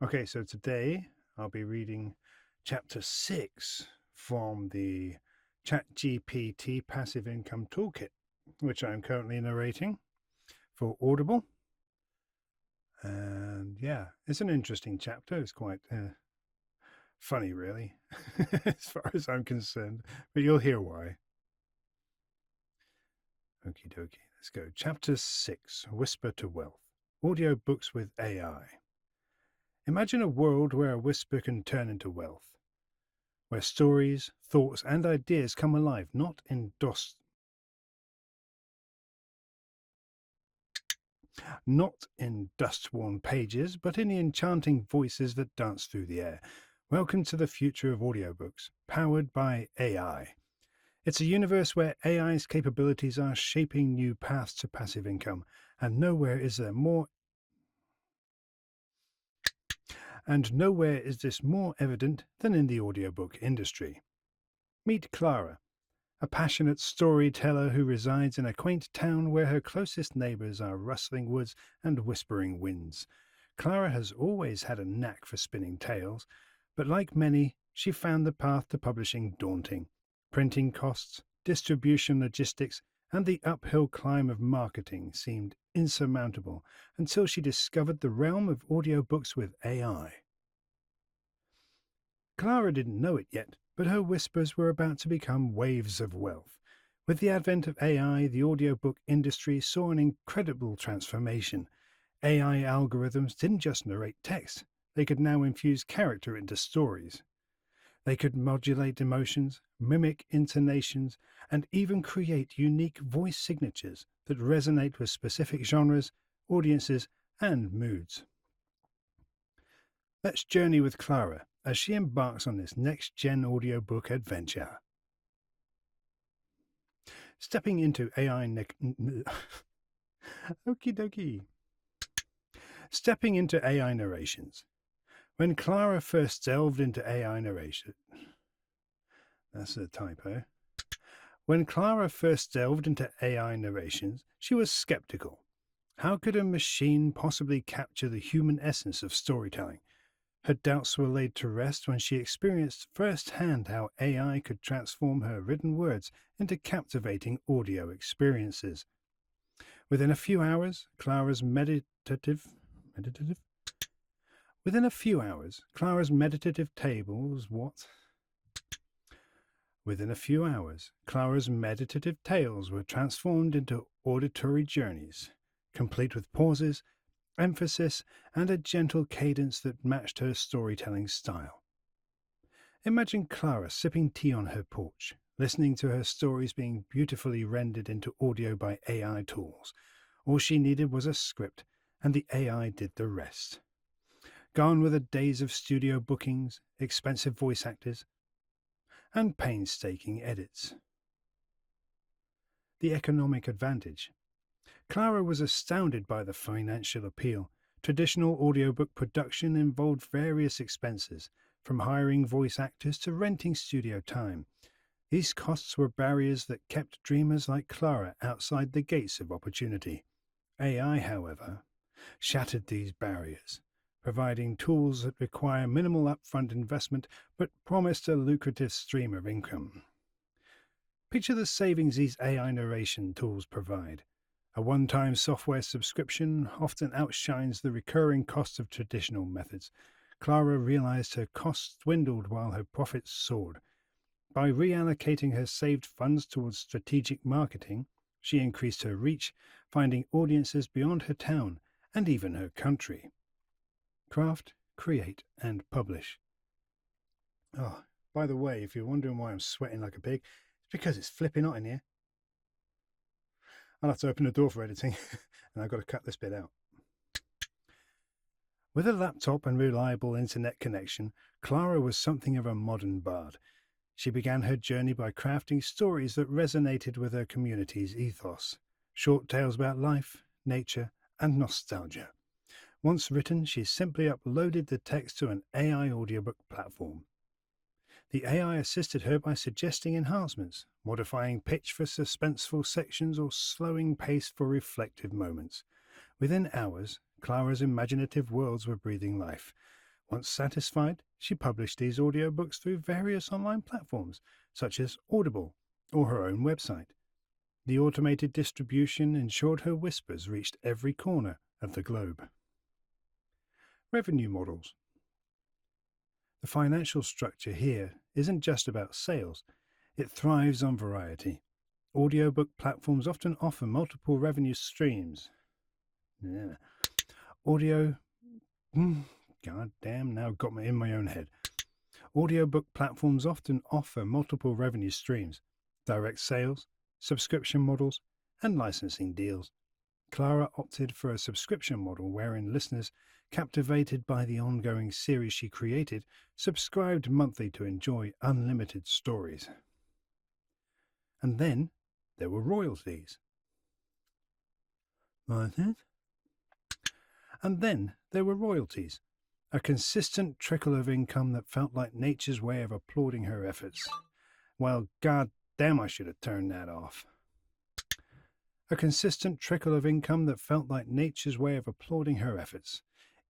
Okay, so today I'll be reading chapter 6 from the ChatGPT Passive Income Toolkit, which I'm currently narrating for Audible. And yeah, it's an interesting chapter. It's quite funny, really, as far as I'm concerned, but you'll hear why. Okie dokie, let's go. Chapter 6 Whisper to Wealth Audiobooks with AI. Imagine a world where a whisper can turn into wealth, where stories, thoughts, and ideas come alive, not in dust-worn pages, but in the enchanting voices that dance through the air. Welcome to the future of audiobooks, powered by AI. It's a universe where AI's capabilities are shaping new paths to passive income, and nowhere is this more evident than in the audiobook industry. Meet Clara, a passionate storyteller who resides in a quaint town where her closest neighbors are rustling woods and whispering winds. Clara has always had a knack for spinning tales, but like many, she found the path to publishing daunting. Printing costs, distribution logistics, and the uphill climb of marketing seemed insurmountable until she discovered the realm of audiobooks with AI. Clara didn't know it yet, but her whispers were about to become waves of wealth. With the advent of AI, the audiobook industry saw an incredible transformation. AI algorithms didn't just narrate text, they could now infuse character into stories. They could modulate emotions, mimic intonations, and even create unique voice signatures that resonate with specific genres, audiences, and moods. Let's journey with Clara as she embarks on this next-gen audiobook adventure. Stepping into AI Okie dokie. Stepping into AI narrations. When Clara first delved into AI narration... That's a typo. When Clara first delved into AI narrations, she was skeptical. How could a machine possibly capture the human essence of storytelling? Her doubts were laid to rest when she experienced firsthand how AI could transform her written words into captivating audio experiences. Within a few hours, Clara's meditative tables were transformed into auditory journeys, complete with pauses, emphasis, and a gentle cadence that matched her storytelling style. Imagine Clara sipping tea on her porch, listening to her stories being beautifully rendered into audio by AI tools. All she needed was a script, and the AI did the rest. Gone were the days of studio bookings, expensive voice actors, and painstaking edits. The economic advantage. Clara was astounded by the financial appeal. Traditional audiobook production involved various expenses, from hiring voice actors to renting studio time. These costs were barriers that kept dreamers like Clara outside the gates of opportunity. AI, however, shattered these barriers, providing tools that require minimal upfront investment but promised a lucrative stream of income. Picture the savings these AI narration tools provide. A one-time software subscription often outshines the recurring costs of traditional methods. Clara realized her costs dwindled while her profits soared. By reallocating her saved funds towards strategic marketing, she increased her reach, finding audiences beyond her town and even her country. Craft, create, and publish. Oh, by the way, if you're wondering why I'm sweating like a pig, it's because it's flipping hot in here. I'll have to open the door for editing, and I've got to cut this bit out. With a laptop and reliable internet connection, Clara was something of a modern bard. She began her journey by crafting stories that resonated with her community's ethos. Short tales about life, nature, and nostalgia. Once written, she simply uploaded the text to an AI audiobook platform. The AI assisted her by suggesting enhancements, modifying pitch for suspenseful sections or slowing pace for reflective moments. Within hours, Clara's imaginative worlds were breathing life. Once satisfied, she published these audiobooks through various online platforms, such as Audible or her own website. The automated distribution ensured her whispers reached every corner of the globe. Revenue models. The financial structure here isn't just about sales, it thrives on variety. Audiobook platforms often offer multiple revenue streams. God damn, now got me in my own head. Audiobook platforms often offer multiple revenue streams: direct sales, subscription models, and licensing deals. Clara opted for a subscription model wherein listeners, captivated by the ongoing series she created, subscribed monthly to enjoy unlimited stories. And then there were royalties. And then there were royalties, a consistent trickle of income that felt like nature's way of applauding her efforts. Well, god damn, I should have turned that off. A consistent trickle of income that felt like nature's way of applauding her efforts.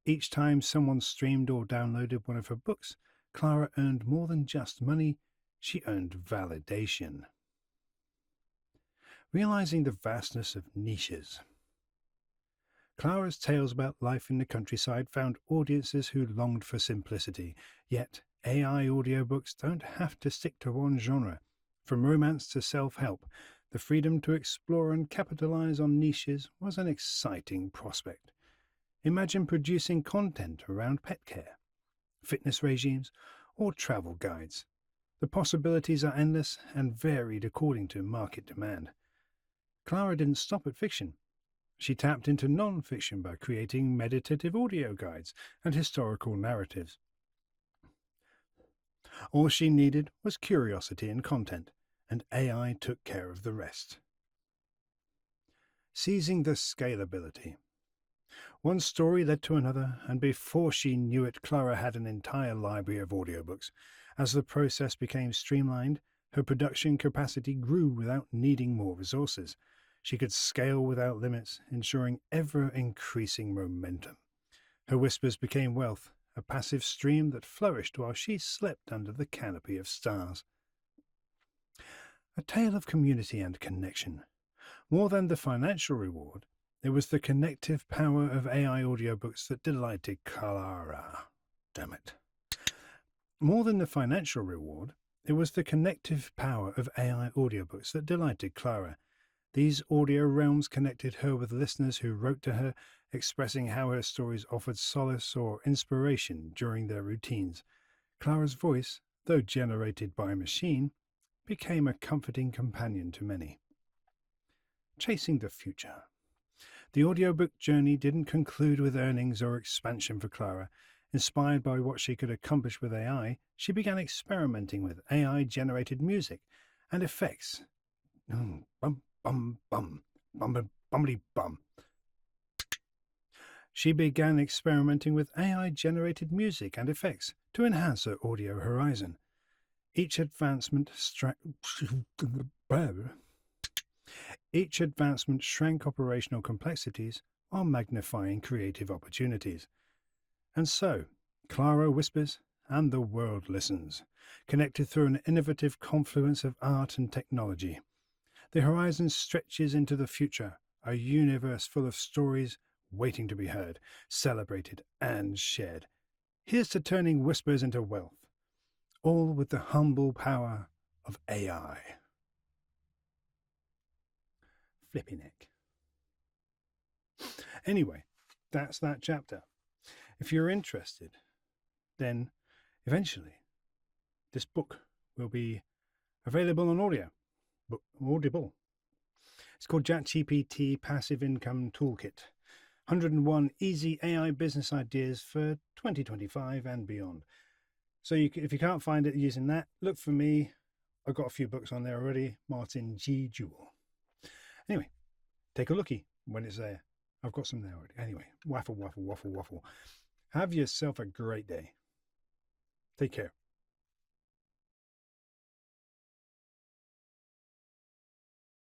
Each time someone streamed or downloaded one of her books, Clara earned more than just money, she earned validation. Realizing the vastness of niches. Clara's tales about life in the countryside found audiences who longed for simplicity, yet AI audiobooks don't have to stick to one genre. From romance to self-help, the freedom to explore and capitalize on niches was an exciting prospect. Imagine producing content around pet care, fitness regimes, or travel guides. The possibilities are endless and varied according to market demand. Clara didn't stop at fiction. She tapped into non-fiction by creating meditative audio guides and historical narratives. All she needed was curiosity and content, and AI took care of the rest. Seizing the scalability. One story led to another, and before she knew it, Clara had an entire library of audiobooks. As the process became streamlined, her production capacity grew without needing more resources. She could scale without limits, ensuring ever-increasing momentum. Her whispers became wealth, a passive stream that flourished while she slept under the canopy of stars. A tale of community and connection. More than the financial reward, it was the connective power of AI audiobooks that delighted Clara. Damn it. More than the financial reward, it was the connective power of AI audiobooks that delighted Clara. These audio realms connected her with listeners who wrote to her, expressing how her stories offered solace or inspiration during their routines. Clara's voice, though generated by a machine, became a comforting companion to many. Chasing the future. The audiobook journey didn't conclude with earnings or expansion for Clara. Inspired by what she could accomplish with AI, she began experimenting with AI-generated music and effects. Bum, bum, bum, bum, bummity bum. She began experimenting with AI-generated music and effects to enhance her audio horizon. Each advancement shrank operational complexities while magnifying creative opportunities. And so, Clara whispers and the world listens, connected through an innovative confluence of art and technology. The horizon stretches into the future, a universe full of stories waiting to be heard, celebrated, and shared. Here's to turning whispers into wealth, all with the humble power of AI. Flippy neck. Anyway, that's that chapter. If you're interested, then eventually this book will be available on Audible. It's called ChatGPT Passive Income Toolkit. 101 Easy AI Business Ideas for 2025 and beyond. So if you can't find it using that, look for me. I've got a few books on there already. Martin G. Jewell. Anyway, take a looky when it's there. I've got some there already. Anyway, waffle. Have yourself a great day. Take care.